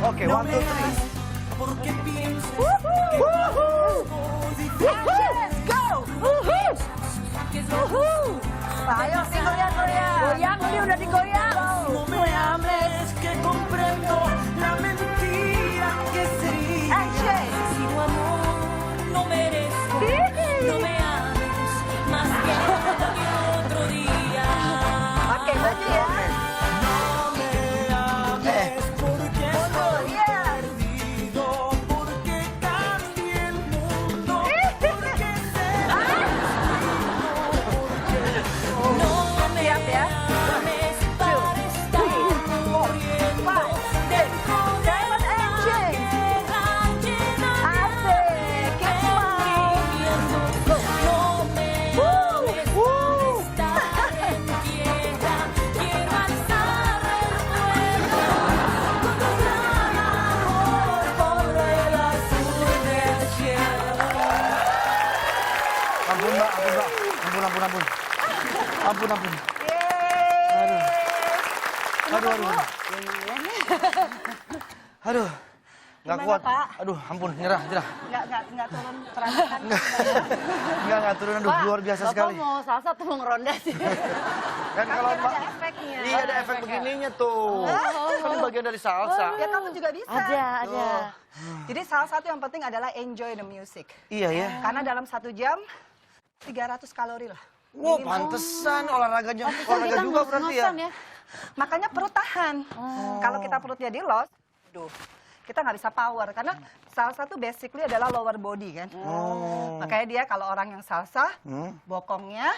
Oke, one, two, three. Porque pienso Go! que es lo Ayo, si goyang-goyang. Goyang, ini udah digoyang. no me hables que comprendo la mentira que sería. Si tu amor no merezco, no me ames más que otro día. Pakai baju ya. No me ames porque estoy perdido, porque cambié el mundo, porque no me Siap ya. ames para estar muriendo dentro de Diamond and Jay. guerra llena Asik. Keep infierno. No me ames para estar en tierra, quiero alzar el vuelo con tu gran amor por el azul del cielo. Ampun, Mbak. Ampun. Ampun. Aduh. Nggak Gimana, kuat. Pak? Aduh, ampun, nyerah. Nggak turun perasaan. Nggak turun, aduh, luar biasa sekali. Bapak mau salsa tuh mau ngeronda sih. Kan kalau Mbak, ada efeknya. iya ada efek begininya tuh. Kan ini bagian dari salsa. Ya kamu juga bisa. Ada. Jadi salah satu yang penting adalah enjoy the music. Iya ya. Karena dalam 1 jam 300 kalori lah. Wow, pantesan olahraga juga berarti ya. Makanya perut tahan. Kalau kita perutnya di loss, kita nggak bisa power. Karena salsa tuh basically adalah lower body kan. Makanya dia kalau orang yang salsa, bokongnya,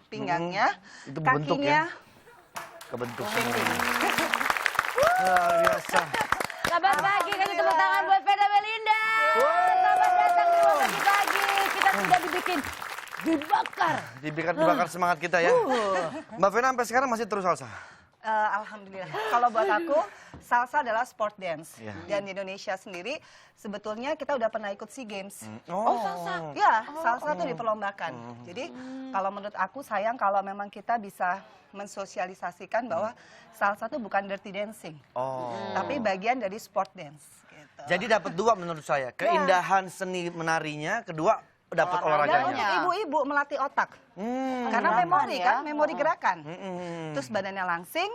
pinggangnya, Itu berbentuk kakinya. Kebentuk semua. Luar biasa. Selamat pagi, kasih tepuk tangan buat Veda Melinda. Selamat datang di Waktu Pagi. Kita sudah dibikin dibakar. Dibakar semangat kita ya. Mbak Vena sampai sekarang masih terus salsa? Alhamdulillah. Kalau buat aku, salsa adalah sport dance. Iya. Dan di Indonesia sendiri, sebetulnya kita udah pernah ikut SEA Games. salsa. Ya, salsa tuh diperlombakan. Jadi, kalau menurut aku sayang kalau memang kita bisa mensosialisasikan bahwa salsa tuh bukan dirty dancing. Tapi bagian dari sport dance. Gitu. Jadi dapat dua menurut saya. Keindahan seni menarinya, kedua dapat Dan olahraganya. untuk ibu-ibu melatih otak. Karena memori kan, memori gerakan. Terus badannya langsing,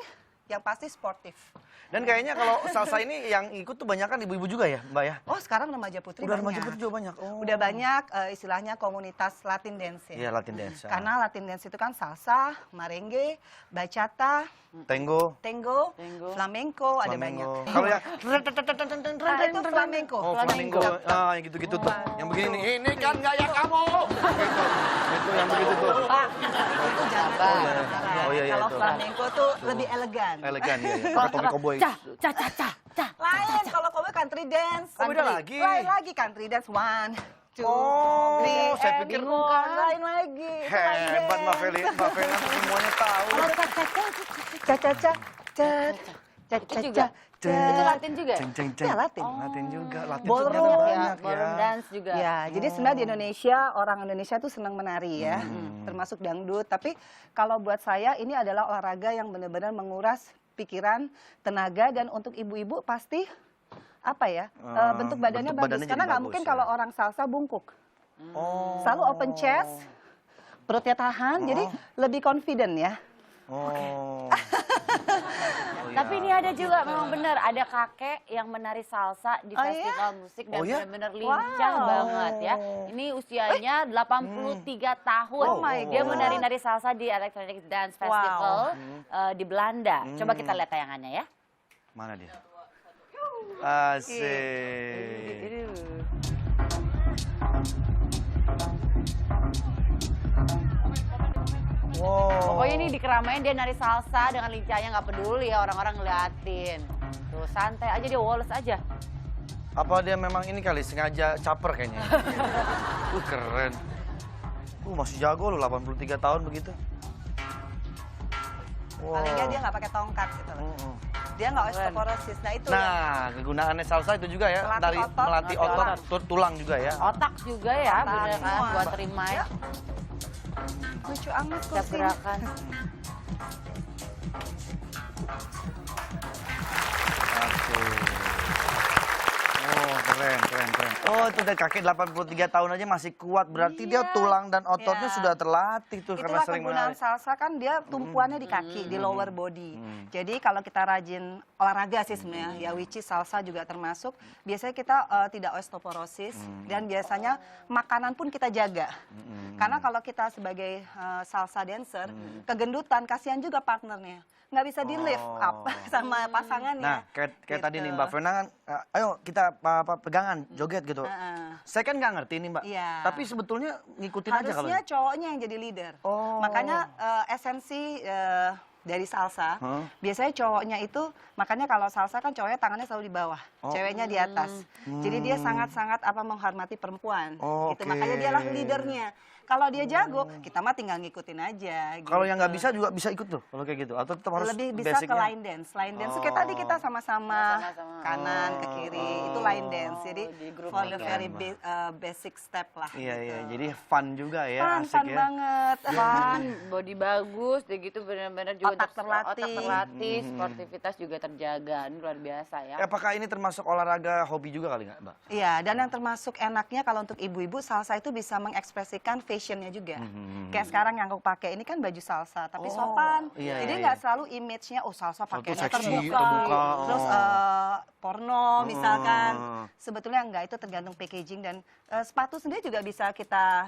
yang pasti sportif. Dan kayaknya kalau salsa ini yang ikut tuh banyak kan ibu-ibu juga ya, Mbak ya? Oh, sekarang remaja putri Udah banyak. remaja putri juga banyak. Udah banyak istilahnya komunitas Latin dance ya. Iya, Latin dance. Karena Latin dance itu kan salsa, merengue, bachata, Tango. flamenco, ada banyak. Kalau yang Itu flamenco. oh flamenco, yang gitu-gitu tuh. Yang begini nih, ini kan gaya kamu. Itu yang begitu tuh. Itu jangan. Oh iya, Kalau itu. flamenco tuh lebih elegan. Elegan ya. Pakai topi koboi. Lain kalau kamu country dance. Oh, beda lagi. Lain lagi country dance. 1, 2, Oh, 3, saya and pikir bukan lain lagi. Itu lain hebat Mbak dance. Vena semuanya tahu. Ca-ca-ca, Itu Latin juga? Ya, Latin. Latin juga. Latin Ballroom. ternyata banyak Ballroom ya. dance juga. Ya, jadi sebenarnya di Indonesia, orang Indonesia tuh senang menari ya, termasuk dangdut. Tapi kalau buat saya ini adalah olahraga yang benar-benar menguras pikiran, tenaga, dan untuk ibu-ibu pasti apa ya, bentuk badannya bentuk bagus. badannya Karena jadi nggak bagus, mungkin ya. kalau orang salsa bungkuk. Oh. Selalu open chest, perutnya tahan, jadi lebih confident ya. Oh. Tapi ini ada juga, memang benar, ada kakek yang menari salsa di Oh, festival musik dan Oh, ya? benar-benar lincah banget ya. Ini usianya 83 tahun. Oh my Dia God. menari-nari salsa di Electronic Dance Festival di Belanda. Coba kita lihat tayangannya ya. Mana dia? Asik. Wow. Pokoknya ini di keramaian dia nari salsa dengan lincahnya, nggak peduli ya orang-orang ngeliatin. Tuh santai aja, dia woles aja. Apa dia memang ini kali sengaja caper kayaknya? Keren. Masih jago loh, 83 tahun begitu. Wow. Paling nggak dia nggak pakai tongkat gitu loh. Dia nggak osteoporosis. Nah itu yang Nah, kegunaannya salsa itu juga ya, Melatih dari otot, melatih otot, tulang juga ya. Otak juga ya, Otak bener kan, semua. buat terima ya. lucu amat Setiap kursi. gerakan. Asik. Keren. Oh, itu dari kakek 83 tahun aja masih kuat. Berarti dia tulang dan ototnya sudah terlatih tuh karena Itulah sering kegunaan menari. salsa kan dia tumpuannya di kaki, di lower body. Jadi kalau kita rajin olahraga sih sebenarnya, ya which is salsa juga termasuk. Biasanya kita tidak osteoporosis dan biasanya makanan pun kita jaga. Karena kalau kita sebagai salsa dancer, kegendutan kasihan juga partnernya. Nggak bisa di lift up sama pasangannya. Nah, kayak tadi nih Gitu. Mbak Vena kan, ayo kita pegangan, joget gitu. Saya kan nggak ngerti nih Mbak, Iya. tapi sebetulnya ngikutin aja kalau. Harusnya cowoknya yang jadi leader. Oh. Makanya esensi dari salsa, biasanya cowoknya itu, makanya kalau salsa kan cowoknya tangannya selalu di bawah, ceweknya di atas. Jadi dia sangat-sangat menghormati perempuan. Oh, gitu. oke. Makanya dialah leadernya. Kalau dia jago, kita mah tinggal ngikutin aja. Kalau yang gitu. nggak bisa juga bisa ikut tuh kalau kayak gitu, atau tetap harus Lebih bisa ke basicnya? line dance. Line dance kayak tadi kita sama-sama kanan ke kiri, itu line dance. Jadi di grouping for the ya. very basic step lah. Iya, gitu. jadi fun juga ya, Fun asik ya. banget. Fun, body bagus, dan gitu benar-benar juga Otak terlatih. otak terlatih, sportivitas juga terjaga. Ini luar biasa ya. Apakah ini termasuk olahraga hobi juga kali nggak Mbak? Iya, dan yang termasuk enaknya kalau untuk ibu-ibu, salsa itu bisa mengekspresikan fashionnya juga. Kayak sekarang yang aku pakai ini kan baju salsa, tapi sopan. iya, Jadi iya, nggak iya. selalu image-nya, oh salsa pakainya seksi, terbuka. terbuka, Terus porno misalkan. Oh. Sebetulnya enggak, itu tergantung packaging dan sepatu sendiri juga bisa kita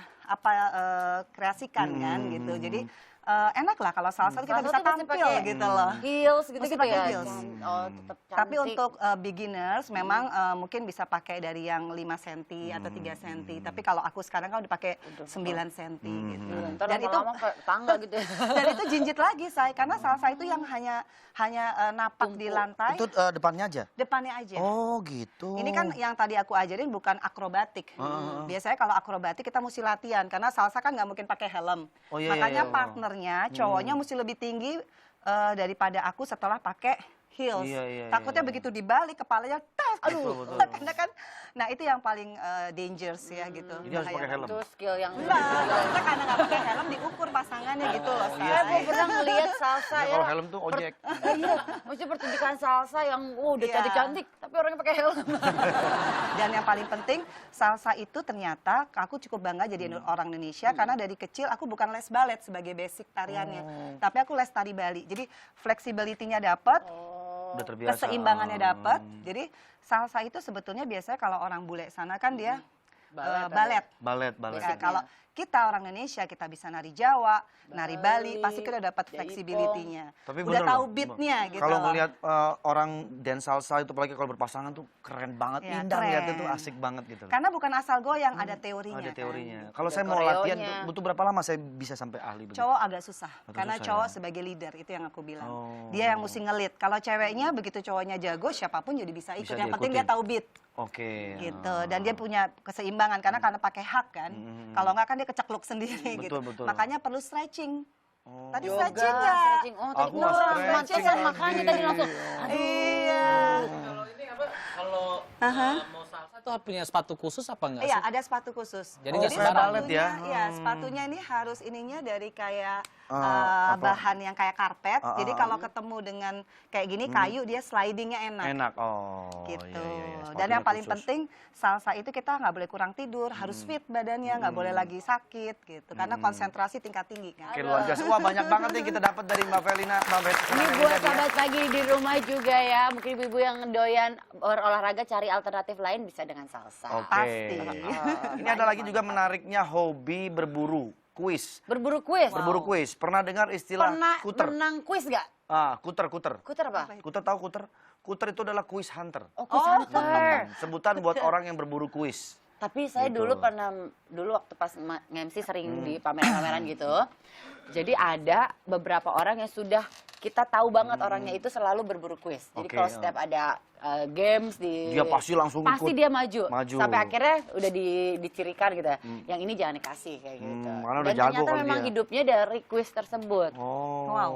kreasikan kan gitu. Jadi enak lah kalau salsa kita Salsa bisa tuh pasti tampil pakai gitu loh. Heels Mesti gitu-gitu pakai ya. heels. Oh, tetap cantik. Tapi untuk beginners memang mungkin bisa pakai dari yang 5 cm atau 3 cm. Tapi kalau aku sekarang kan udah pakai 9 cm gitu. Ntar Dan itu lama-lama kayak tangga gitu ya. dan itu jinjit lagi, Say, karena salsa itu yang hanya napak di lantai, Itu depannya aja? depannya aja. Oh gitu. Ini kan yang tadi aku ajarin bukan akrobatik. Biasanya kalau akrobatik kita mesti latihan karena salsa kan nggak mungkin pakai helm. Oh, iya, Makanya iya. partnernya cowoknya mesti lebih tinggi daripada aku setelah pakai heels. Iya, iya, Takutnya iya. begitu dibalik kepalanya tas. Aduh. Betul. Karena kan nah itu yang paling dangerous ya gitu. Jadi harus pakai helm. Itu skill yang Enggak, maksudnya karena nggak pakai helm diukur pasangannya gitu loh. Saya Say. pernah ngeliat salsa Ya, ya. kalau helm tuh ojek. Iya, maksudnya pertunjukan salsa yang udah Iya. cantik-cantik, tapi orangnya pakai helm. Dan yang paling penting, salsa itu ternyata aku cukup bangga jadi orang Indonesia karena dari kecil aku bukan les balet sebagai basic tariannya, tapi aku les tari Bali. Jadi flexibility-nya dapat, Udah terbiasa. keseimbangannya dapat. Jadi salsa itu sebetulnya biasanya kalau orang bule sana kan dia balet. Balet. Ya, kalau kita orang Indonesia kita bisa nari Jawa, nari Bali, pasti kita dapat flexibility-nya. Tapi Udah bener tahu loh, beat-nya gitu. Kalau loh. ngelihat orang dance salsa itu apalagi kalau berpasangan tuh keren banget, Ya, indah lihatnya keren. tuh asik banget gitu. Karena bukan asal goyang, ada teorinya. Ada kan. teorinya. Kalau Ada saya mau latihan koreonya. butuh berapa lama saya bisa sampai ahli begitu? Cowok agak susah, Agak karena susah cowok ya? sebagai leader, itu yang aku bilang. Oh. Dia yang mesti ngelit. Kalau ceweknya begitu cowoknya jago, siapapun jadi bisa ikut. Bisa Yang penting dia diikutin. tahu beat. Oke. Gitu. Dan dia punya keseimbangan, karena pakai hak kan. Kalau nggak kan dia kecekluk sendiri gitu. Betul. Makanya perlu stretching. Oh. Tadi Yoga, stretching nggak? stretching. Oh, tadi Aku nggak kurang, stretching pantesan lagi. makanya tadi langsung. Iya. Kalau ini apa? Kalau mau salsa tuh punya sepatu khusus apa enggak Iya, sih? ada sepatu khusus. Jadi nggak kayak sembarang. balet ya? Iya, sepatunya ini harus ininya dari kayak Apa? bahan yang kayak karpet. Jadi kalau ketemu dengan kayak gini kayu, dia slidingnya enak. Enak. Oh. Gitu. Iya. Dan yang Sepatunya paling khusus. penting salsa itu kita nggak boleh kurang tidur, harus fit badannya, nggak boleh lagi sakit gitu. Karena konsentrasi tingkat tinggi kan. Oke, luar biasa. Wah, banyak banget nih kita dapat dari Mbak Velina, Mbak Ini Velina buat ya. sahabat pagi di rumah juga ya. Mungkin ibu-ibu yang doyan berolahraga cari alternatif lain bisa dengan salsa. Oke. Pasti. Ini ada lagi juga menariknya hobi berburu kuis. Berburu kuis. Berburu kuis. Pernah dengar istilah Pernah kuter? menang kuis nggak? Kuter. Kuter apa? Kuter tahu kuter? Kuter itu adalah kuis hunter. Oh, kuis hunter. Sebutan buat orang yang berburu kuis. Tapi saya Gitu. dulu pernah, waktu pas nge-MC sering di pameran-pameran gitu. Jadi ada beberapa orang yang sudah kita tahu banget orangnya itu selalu berburu kuis. Jadi Oke, kalau setiap ada games di Dia pasti langsung pasti ikut. dia maju. Maju. Sampai akhirnya udah dicirikan gitu. Yang ini jangan dikasih kayak gitu. karena udah Dan jago ternyata kali memang dia. hidupnya dari kuis tersebut. Oh. Wow.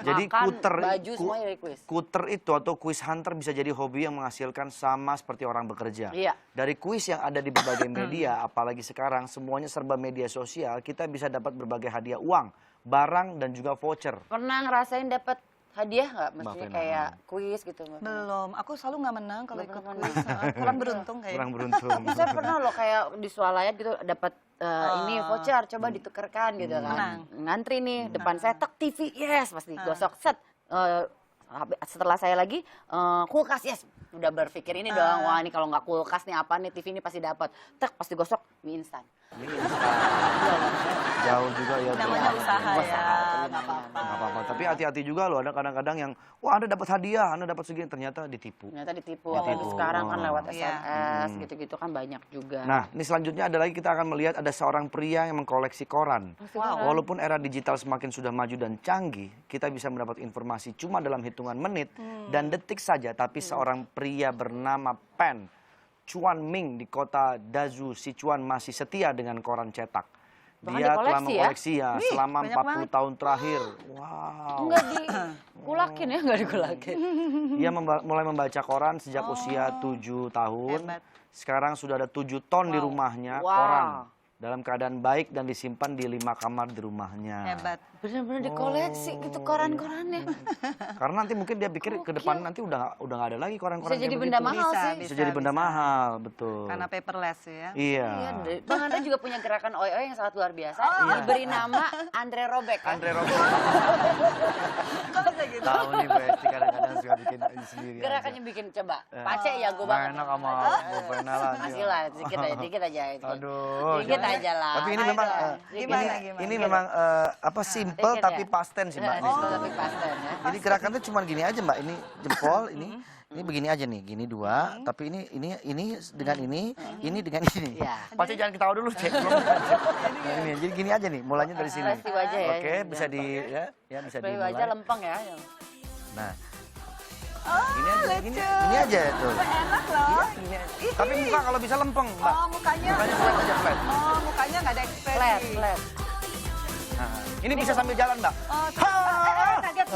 Jadi Makan, kuter, baju semuanya dari kuis. kuter itu atau kuis hunter bisa jadi hobi yang menghasilkan sama seperti orang bekerja. Iya. Dari kuis yang ada di berbagai media, apalagi sekarang semuanya serba media sosial, kita bisa dapat berbagai hadiah uang, barang dan juga voucher. Pernah ngerasain dapat hadiah nggak? Mbak Maksudnya Vena. kayak kuis gitu Mbak Vena? Belum, aku selalu nggak menang kalau Nggak ikut pernah kuis. menang. Kurang beruntung kayaknya. Kurang beruntung. Saya pernah loh kayak di swalayan gitu dapat ini voucher, coba ditukerkan gitu kan. Menang. Ngantri nih, depan saya tek TV, yes, pasti gosok set. Setelah saya lagi kulkas, yes. Udah berpikir ini dong, wah ini kalau nggak kulkas nih apa nih, TV ini pasti dapat. Tek pasti gosok mie instan. Jauh juga ya. Namanya Bro. usaha ya, Terima, nggak apa-apa. Nggak apa-apa. Tapi hati-hati juga loh, ada kadang-kadang yang, wah Anda dapat hadiah, Anda dapat segini, ternyata ditipu. Ternyata ditipu. Ditipu. Apalagi sekarang kan lewat Iya. SMS gitu-gitu kan banyak juga. Nah, ini selanjutnya ada lagi kita akan melihat ada seorang pria yang mengkoleksi koran. Wow. Walaupun era digital semakin sudah maju dan canggih, kita bisa mendapat informasi cuma dalam hitungan menit dan detik saja. Tapi seorang pria bernama Pen Chuan Ming di kota Dazhou, Sichuan masih setia dengan koran cetak. Bahkan Dia telah dikoleksi ya? mengkoleksi ya Wih, selama banyak 40 banget. tahun terakhir. Wow. Enggak dikulakin ya, enggak dikulakin. Ia mulai membaca koran sejak usia 7 tahun. Hebat. Sekarang sudah ada 7 ton di rumahnya Wow. koran. Dalam keadaan baik dan disimpan di 5 kamar di rumahnya. Hebat. Bener-bener dikoleksi gitu koran-korannya. Karena nanti mungkin dia pikir ke depan nanti udah nggak ada lagi koran-koran Bisa jadi kayak benda begitu. mahal Bisa, sih. Bisa jadi benda mahal, betul. Karena paperless ya. Iya. Iya, Bang Andre juga punya gerakan oi-oi yang sangat luar biasa. Diberi nama Andre Robek ya. Andre Robert. Kok bisa gitu? Tahu nih Besti kadang-kadang suka bikin ini sendiri. Gerakannya bikin coba. Pace ya gue banget. Enak sama Bu Vena lah. Masih lah, dikit aja itu. Aduh. Dikit jangan. aja lah. Tapi ini Ayo memang dong. Gimana, ini, gimana? ini memang apa simple Dikit tapi ya? past tense sih Mbak. Oh, tapi pasten ya. Jadi gerakannya cuma gini aja Mbak. Ini jempol, ini begini aja nih, gini dua. Tapi ini dengan ini dengan ini. Iya. Pasti jangan ketawa dulu cek. Nah, ini, jadi gini aja nih, mulanya dari sini. Ekspresi wajah ya. Oke, bisa di ya bisa Ekspresi dimulai. wajah lempeng ya. Nah. Ini aja tuh. Enak loh. Tapi muka kalau bisa lempeng, Mbak. Oh, mukanya. Mukanya flat aja flat. Oh, mukanya nggak ada ekspresi. Flat, flat. Nah, ini bisa sambil jalan, Mbak. Oh, Kaget.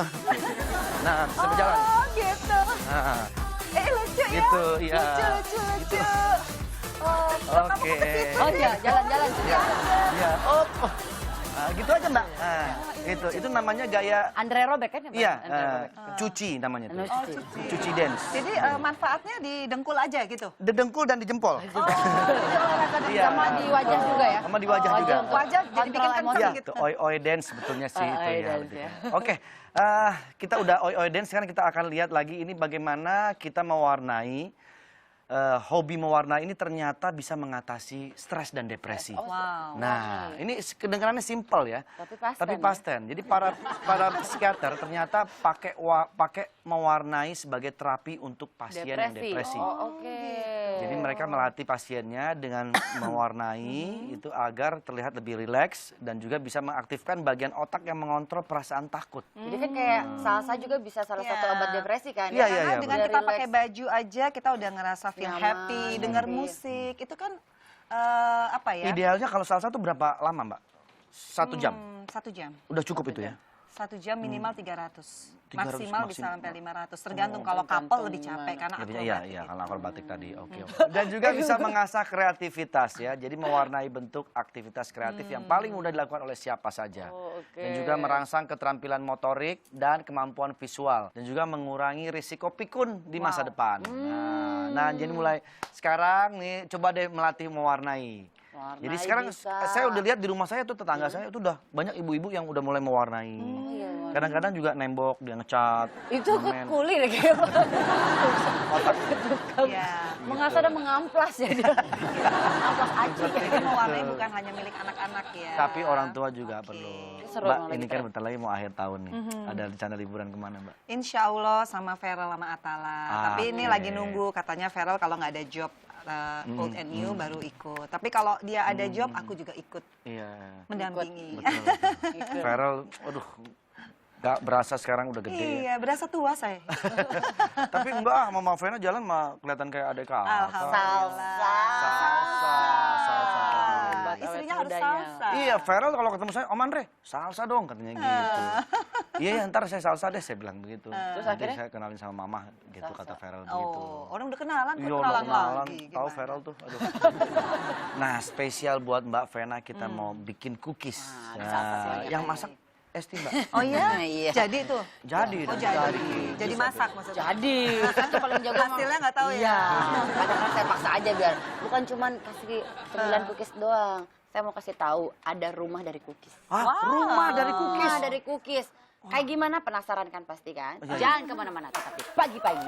Nah, bisa sambil jalan. oh gitu. Nah, Lucu ya. gitu, iya. Lucu. Gitu. Oh, Oke. Oh iya, jalan-jalan. Iya. Iya. Oh. Nah, gitu aja, Mbak. Nah, itu namanya gaya Andre Robek kan ya? Bang? iya, Andre Robek. cuci namanya tuh. Oh, cuci. Cuci dance. jadi manfaatnya di dengkul aja gitu. Di dengkul dan di jempol. Oh, jadi olahraga Iya. Sama di wajah juga ya? Sama di wajah juga. untuk Wajah jadi kontrol bikin kenceng emosi. Iya, gitu. tuh oi dance sebetulnya sih itu Oi ya. dance lebih ya. kan. Oke, kita udah oi dance, sekarang kita akan lihat lagi ini bagaimana kita mewarnai hobi mewarnai ini ternyata bisa mengatasi stres dan depresi. Wow. Nah, ini kedengarannya simpel ya. Tapi pasten ya? Jadi para psikiater ternyata pakai mewarnai sebagai terapi untuk pasien yang depresi. Oh, oke. Jadi mereka melatih pasiennya dengan mewarnai itu agar terlihat lebih rileks dan juga bisa mengaktifkan bagian otak yang mengontrol perasaan takut. Jadi kan kayak salsa juga bisa salah satu Iya. obat depresi kan? Iya, ya? iya, Karena iya, dengan Udah kita relax. pakai baju aja kita udah ngerasa feel Nyaman, happy, dengar happy. musik itu kan apa ya? Idealnya kalau salsa itu berapa lama, Mbak? 1 jam. 1 jam. Udah cukup itu ya? 1 jam minimal 300. 300 Maksimal bisa maksimal. sampai 500. Tergantung kalau couple lebih capek karena Iya, akrobatik. iya, kalau akrobatik tadi. Oke. Dan juga bisa mengasah kreativitas ya. Jadi mewarnai bentuk aktivitas kreatif yang paling mudah dilakukan oleh siapa saja. Oh, oke. Dan juga merangsang keterampilan motorik dan kemampuan visual. Dan juga mengurangi risiko pikun di masa depan. Nah, jadi mulai sekarang nih coba deh melatih mewarnai. Warnai Jadi sekarang bisa. saya udah lihat di rumah saya tuh tetangga saya itu udah banyak ibu-ibu yang udah mulai mewarnai. iya, Kadang-kadang juga nembok, dia ngecat. Itu ke ngemen. kulit kayak Iya. mengasah dan mengamplas ya dia. Amplas aci. Jadi mewarnai bukan hanya milik anak-anak ya. Tapi orang tua juga perlu. Seru Mbak, emang ini lagi kan tren. bentar lagi mau akhir tahun nih. Ada rencana liburan kemana, Mbak? Insya Allah sama Feral sama Atala. Tapi ini oke. lagi nunggu katanya Feral kalau nggak ada job old and new baru ikut. Tapi kalau dia ada job aku juga ikut Iya, mendampingi. betul. Feral, aduh, gak berasa sekarang udah gede ya. Iya, berasa tua saya. Tapi enggak, Mama Vena jalan mah kelihatan kayak adik kakak. Alhamdulillah. Salsa. Istrinya Awet harus mudanya. salsa. Iya, Feral kalau ketemu saya, Om Andre, salsa dong katanya gitu. Iya, ya, ntar saya salsa deh, saya bilang begitu. Terus Nanti akhirnya? saya kenalin sama Mama, gitu kata Feral begitu. Oh, orang udah kenalan, kok Iya, udah kenalan kenalan, lagi. tahu Gimana? Feral tuh. Aduh. Nah, spesial buat Mbak Vena kita mau bikin cookies. Wah, Nah, salsa sih yang apa masak Esti, Mbak. Oh iya? Iya. Jadi tuh. Jadi, Oh dong, jadi masak maksudnya. Jadi, kan tuh paling jago. Hasilnya nggak tahu ya. Iya. Kadang-kadang saya paksa aja biar bukan cuman kasih 9 cookies doang. Saya mau kasih tahu ada rumah dari cookies. Rumah dari cookies. Rumah dari cookies. Kayak gimana penasaran kan pasti kan? Jangan kemana-mana, tetapi pagi-pagi.